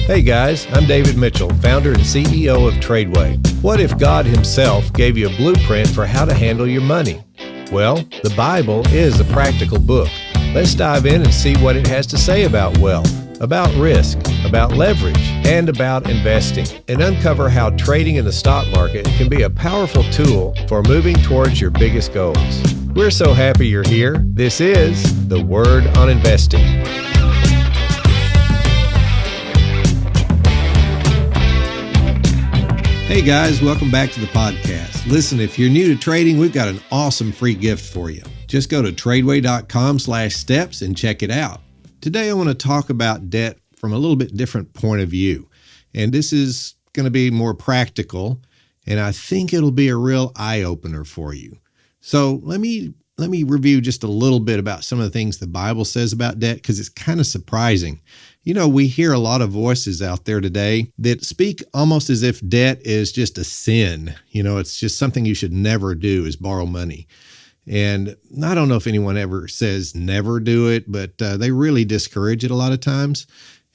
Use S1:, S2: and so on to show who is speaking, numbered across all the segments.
S1: Hey guys, I'm David Mitchell, founder and CEO of TRADEway. What if God himself gave you a blueprint for how to handle your money? Well, the Bible is a practical book. Let's dive in and see what it has to say about wealth, about risk, about leverage, and about investing, and uncover how trading in the stock market can be a powerful tool for moving towards your biggest goals. We're so happy you're here. This is The Word on Investing. Hey guys, welcome back to the podcast. Listen, if you're new to trading, we've got an awesome free gift for you. Just go to TRADEway.com/steps and check it out. Today I want to talk about debt from a little bit different point of view. And this is going to be more practical, and I think it'll be a real eye-opener for you. So let me review just a little bit about some of the things the Bible says about debt, because it's kind of surprising. You know, we hear a lot of voices out there today that speak almost as if debt is just a sin. You know, it's just something you should never do, is borrow money. And I don't know if anyone ever says never do it, but they really discourage it a lot of times.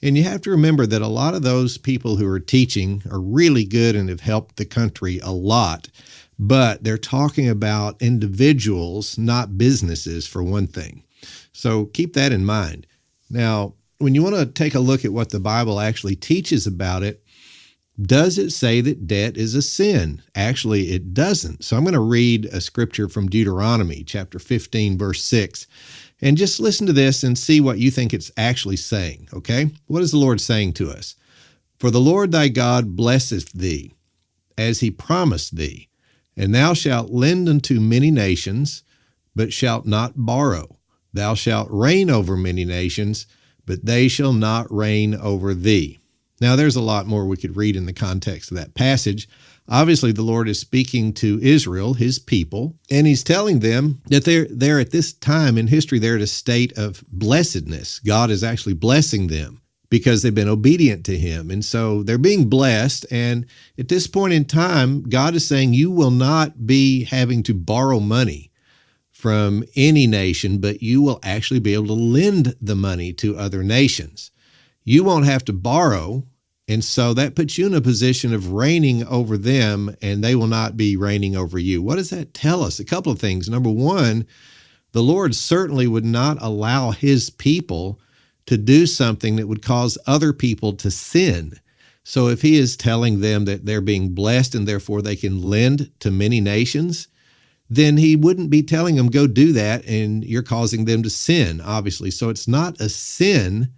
S1: And you have to remember that a lot of those people who are teaching are really good and have helped the country a lot. But they're talking about individuals, not businesses, for one thing. So keep that in mind. Now, when you want to take a look at what the Bible actually teaches about it, does it say that debt is a sin? Actually, it doesn't. So I'm going to read a scripture from Deuteronomy chapter 15, verse 6, and just listen to this and see what you think it's actually saying, okay? What is the Lord saying to us? For the Lord thy God blesseth thee, as he promised thee, and thou shalt lend unto many nations, but shalt not borrow. Thou shalt reign over many nations, but they shall not reign over thee. Now, there's a lot more we could read in the context of that passage. Obviously, the Lord is speaking to Israel, his people, and he's telling them that they're at this time in history, they're at a state of blessedness. God is actually blessing them because they've been obedient to him. And so they're being blessed. And at this point in time, God is saying, you will not be having to borrow money from any nation, but you will actually be able to lend the money to other nations. You won't have to borrow, and so that puts you in a position of reigning over them, and they will not be reigning over you. What does that tell us? A couple of things. Number one, the Lord certainly would not allow his people to do something that would cause other people to sin. So if he is telling them that they're being blessed and therefore they can lend to many nations, then he wouldn't be telling them, go do that, and you're causing them to sin, obviously. So it's not a sin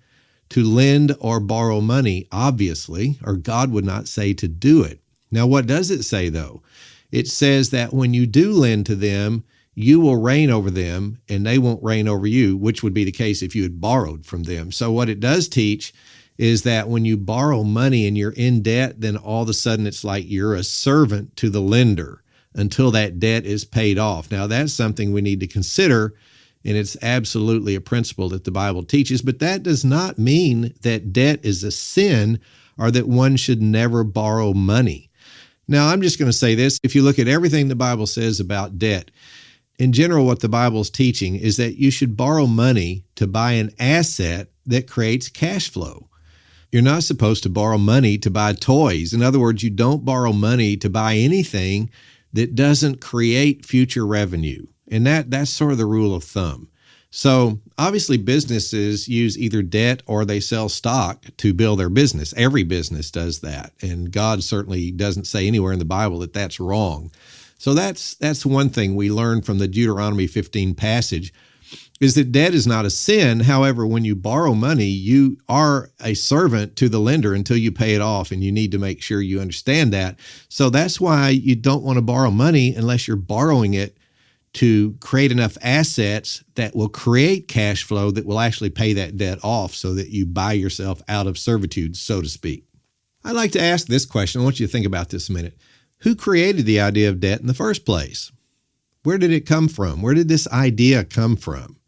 S1: to lend or borrow money, obviously, or God would not say to do it. Now, what does it say, though? It says that when you do lend to them, you will reign over them, and they won't reign over you, which would be the case if you had borrowed from them. So what it does teach is that when you borrow money and you're in debt, then all of a sudden it's like you're a servant to the lender until that debt is paid off. Now, that's something we need to consider, and it's absolutely a principle that the Bible teaches, but that does not mean that debt is a sin or that one should never borrow money. Now, I'm just going to say this. If you look at everything the Bible says about debt, in general, what the Bible is teaching is that you should borrow money to buy an asset that creates cash flow. You're not supposed to borrow money to buy toys. In other words, you don't borrow money to buy anything that doesn't create future revenue. And that's sort of the rule of thumb. So obviously businesses use either debt or they sell stock to build their business. Every business does that. And God certainly doesn't say anywhere in the Bible that that's wrong. So that's one thing we learn from the Deuteronomy 15 passage, is that debt is not a sin. However, when you borrow money, you are a servant to the lender until you pay it off, and you need to make sure you understand that. So that's why you don't want to borrow money unless you're borrowing it to create enough assets that will create cash flow that will actually pay that debt off so that you buy yourself out of servitude, so to speak. I'd like to ask this question. I want you to think about this a minute. Who created the idea of debt in the first place? Where did it come from? Where did this idea come from?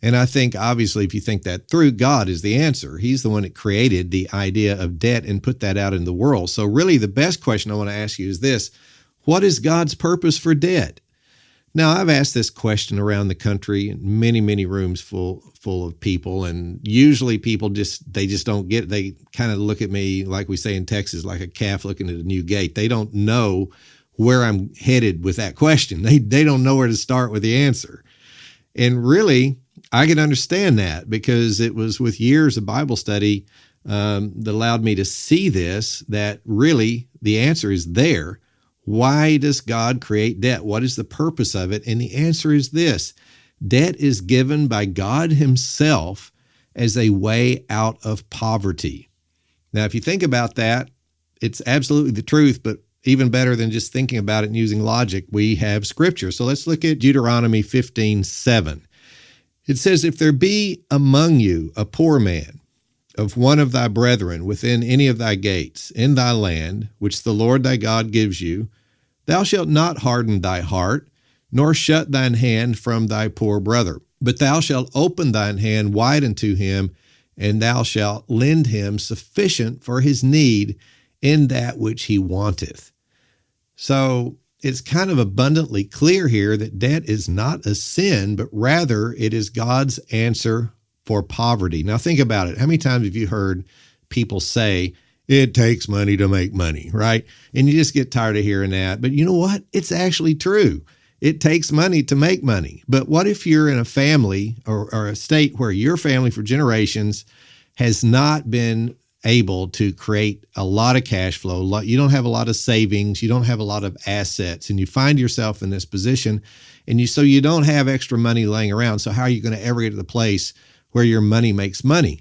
S1: And I think, obviously, if you think that through, God is the answer. He's the one that created the idea of debt and put that out in the world. So really, the best question I want to ask you is this: what is God's purpose for debt? Now, I've asked this question around the country in many, many rooms full of people, and usually people they just don't get it. They kind of look at me, like we say in Texas, like a calf looking at a new gate. They don't know where I'm headed with that question. They don't know where to start with the answer. And really, I can understand that, because it was with years of Bible study that allowed me to see this, that really the answer is there. Why does God create debt? What is the purpose of it? And the answer is this: debt is given by God himself as a way out of poverty. Now, if you think about that, it's absolutely the truth, but even better than just thinking about it and using logic, we have scripture. So let's look at Deuteronomy 15:7. It says, "If there be among you a poor man of one of thy brethren within any of thy gates in thy land, which the Lord thy God gives you, thou shalt not harden thy heart, nor shut thine hand from thy poor brother, but thou shalt open thine hand wide unto him, and thou shalt lend him sufficient for his need in that which he wanteth." So it's kind of abundantly clear here that debt is not a sin, but rather it is God's answer for poverty. Now think about it. How many times have you heard people say, it takes money to make money, right? And you just get tired of hearing that. But you know what? It's actually true. It takes money to make money. But what if you're in a family or a state where your family for generations has not been able to create a lot of cash flow? You don't have a lot of savings. You don't have a lot of assets, and you find yourself in this position, and so you don't have extra money laying around. So how are you going to ever get to the place where your money makes money?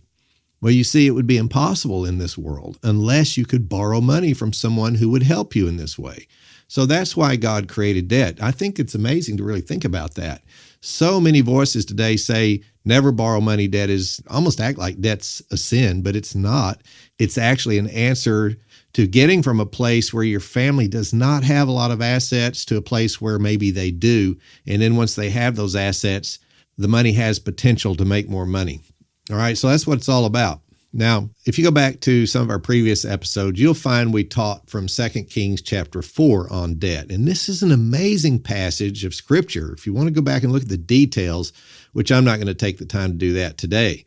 S1: Well, you see, it would be impossible in this world unless you could borrow money from someone who would help you in this way. So that's why God created debt. I think it's amazing to really think about that. So many voices today say, never borrow money. Debt is almost act like debt's a sin, but it's not. It's actually an answer to getting from a place where your family does not have a lot of assets to a place where maybe they do. And then once they have those assets, the money has potential to make more money. All right, so that's what it's all about. Now, if you go back to some of our previous episodes, you'll find we taught from 2 Kings chapter 4 on debt. And this is an amazing passage of scripture. If you want to go back and look at the details, which I'm not going to take the time to do that today,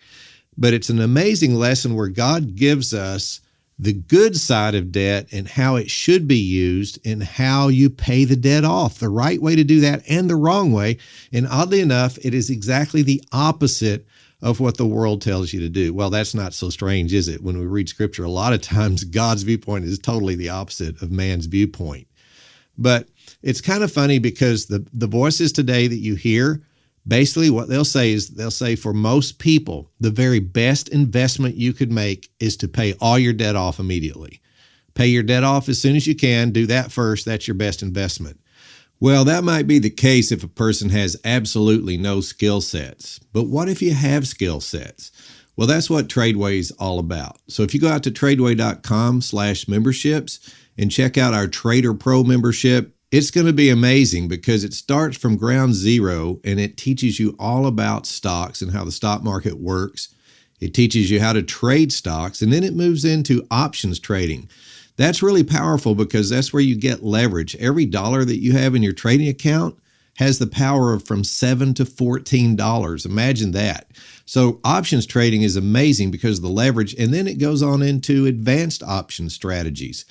S1: but it's an amazing lesson where God gives us the good side of debt and how it should be used and how you pay the debt off, the right way to do that and the wrong way. And oddly enough, it is exactly the opposite of what the world tells you to do. Well, that's not so strange, is it? When we read scripture, a lot of times God's viewpoint is totally the opposite of man's viewpoint. But it's kind of funny because the voices today that you hear, basically what they'll say is, they'll say for most people, the very best investment you could make is to pay all your debt off immediately. Pay your debt off as soon as you can. Do that first. That's your best investment. Well, that might be the case if a person has absolutely no skill sets. But what if you have skill sets? Well, that's what TRADEway is all about. So if you go out to TRADEway.com/memberships and check out our Trader Pro membership, it's going to be amazing because it starts from ground zero and it teaches you all about stocks and how the stock market works. It teaches you how to trade stocks, and then it moves into options trading. That's really powerful because that's where you get leverage. Every dollar that you have in your trading account has the power of from $7 to $14. Imagine that. So options trading is amazing because of the leverage, and then it goes on into advanced option strategies.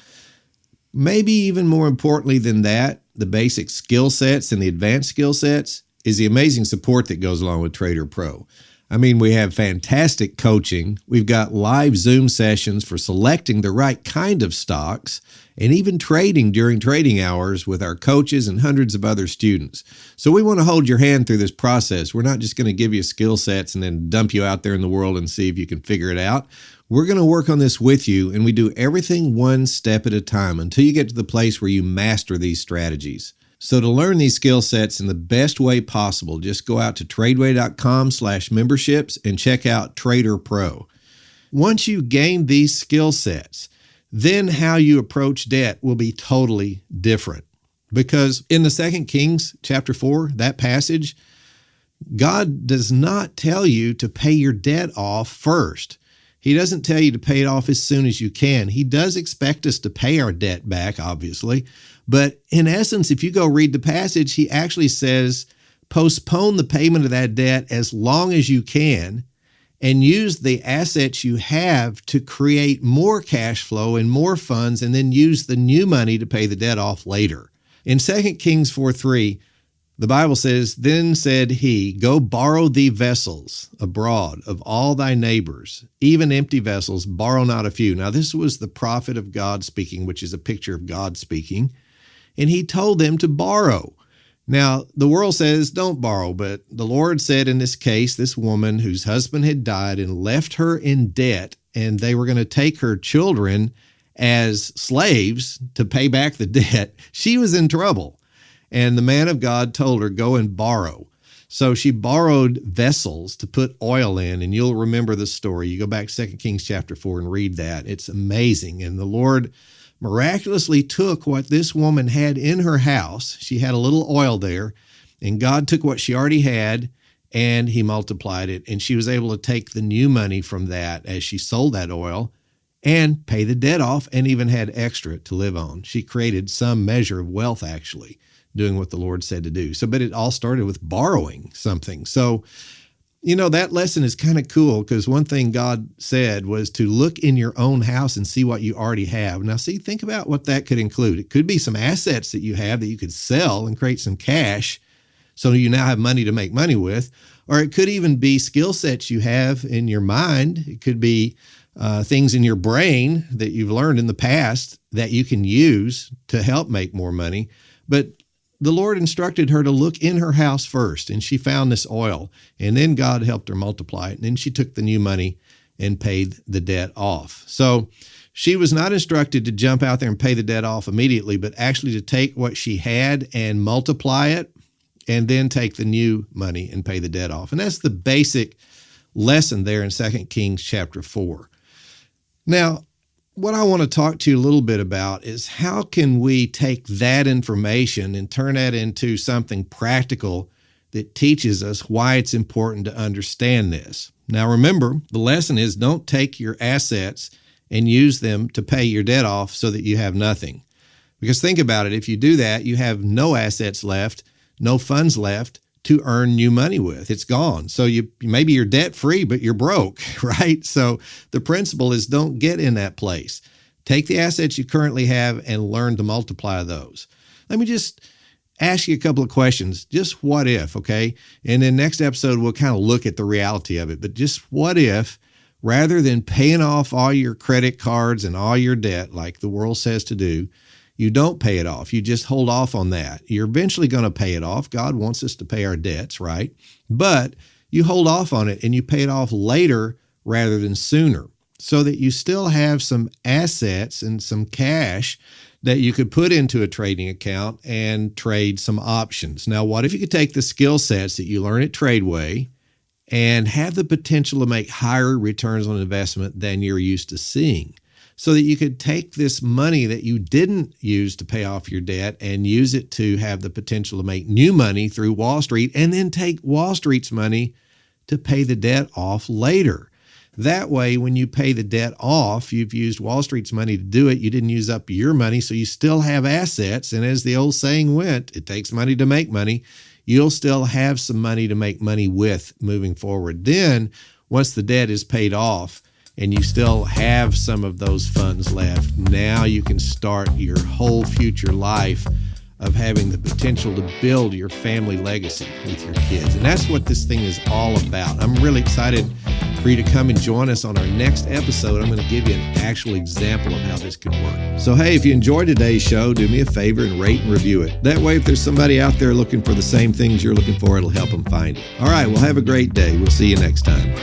S1: Maybe even more importantly than that, the basic skill sets and the advanced skill sets is the amazing support that goes along with Trader Pro. I mean, we have fantastic coaching. We've got live Zoom sessions for selecting the right kind of stocks and even trading during trading hours with our coaches and hundreds of other students. So we want to hold your hand through this process. We're not just going to give you skill sets and then dump you out there in the world and see if you can figure it out. We're going to work on this with you, and we do everything one step at a time until you get to the place where you master these strategies. So to learn these skill sets in the best way possible, just go out to TRADEway.com/memberships and check out Trader Pro. Once you gain these skill sets, then how you approach debt will be totally different. Because in the 2 Kings chapter 4, that passage, God does not tell you to pay your debt off first. He doesn't tell you to pay it off as soon as you can. He does expect us to pay our debt back, obviously. But in essence, if you go read the passage, he actually says, postpone the payment of that debt as long as you can and use the assets you have to create more cash flow and more funds, and then use the new money to pay the debt off later. In 2 Kings 4:3, the Bible says, then said he, go borrow thee vessels abroad of all thy neighbors, even empty vessels, borrow not a few. Now this was the prophet of God speaking, which is a picture of God speaking. And he told them to borrow. Now, the world says don't borrow, but the Lord said in this case, this woman whose husband had died and left her in debt, and they were going to take her children as slaves to pay back the debt, she was in trouble. And the man of God told her, go and borrow. So she borrowed vessels to put oil in, and you'll remember the story. You go back 2 Kings chapter 4 and read that. It's amazing. And the Lord miraculously took what this woman had in her house. She had a little oil there, and God took what she already had and he multiplied it. And she was able to take the new money from that as she sold that oil and pay the debt off, and even had extra to live on. She created some measure of wealth, actually, doing what the Lord said to do. So, but it all started with borrowing something. So, that lesson is kind of cool, because one thing God said was to look in your own house and see what you already have. Now, think about what that could include. It could be some assets that you have that you could sell and create some cash, so you now have money to make money with. Or it could even be skill sets you have in your mind. It could be things in your brain that you've learned in the past that you can use to help make more money. But the Lord instructed her to look in her house first, and she found this oil, and then God helped her multiply it. And then she took the new money and paid the debt off. So she was not instructed to jump out there and pay the debt off immediately, but actually to take what she had and multiply it, and then take the new money and pay the debt off. And that's the basic lesson there in 2 Kings chapter 4. Now, what I want to talk to you a little bit about is how can we take that information and turn that into something practical that teaches us why it's important to understand this. Now, remember, the lesson is don't take your assets and use them to pay your debt off so that you have nothing. Because think about it, if you do that, you have no assets left, no funds left to earn new money with. It's gone. So maybe you're debt free, but you're broke, right? So the principle is don't get in that place. Take the assets you currently have and learn to multiply those. Let me just ask you a couple of questions. Just what if, okay? And then next episode, we'll kind of look at the reality of it. But just what if, rather than paying off all your credit cards and all your debt like the world says to do, you don't pay it off. You just hold off on that. You're eventually going to pay it off. God wants us to pay our debts, right? But you hold off on it and you pay it off later rather than sooner, so that you still have some assets and some cash that you could put into a trading account and trade some options. Now, what if you could take the skill sets that you learn at TRADEway and have the potential to make higher returns on investment than you're used to seeing, so that you could take this money that you didn't use to pay off your debt and use it to have the potential to make new money through Wall Street, and then take Wall Street's money to pay the debt off later. That way, when you pay the debt off, you've used Wall Street's money to do it. You didn't use up your money, so you still have assets. And as the old saying went, it takes money to make money. You'll still have some money to make money with moving forward. Then, once the debt is paid off, and you still have some of those funds left, now you can start your whole future life of having the potential to build your family legacy with your kids. And that's what this thing is all about. I'm really excited for you to come and join us on our next episode. I'm going to give you an actual example of how this could work. So, hey, if you enjoyed today's show, do me a favor and rate and review it. That way, if there's somebody out there looking for the same things you're looking for, it'll help them find it. All right, well, have a great day. We'll see you next time.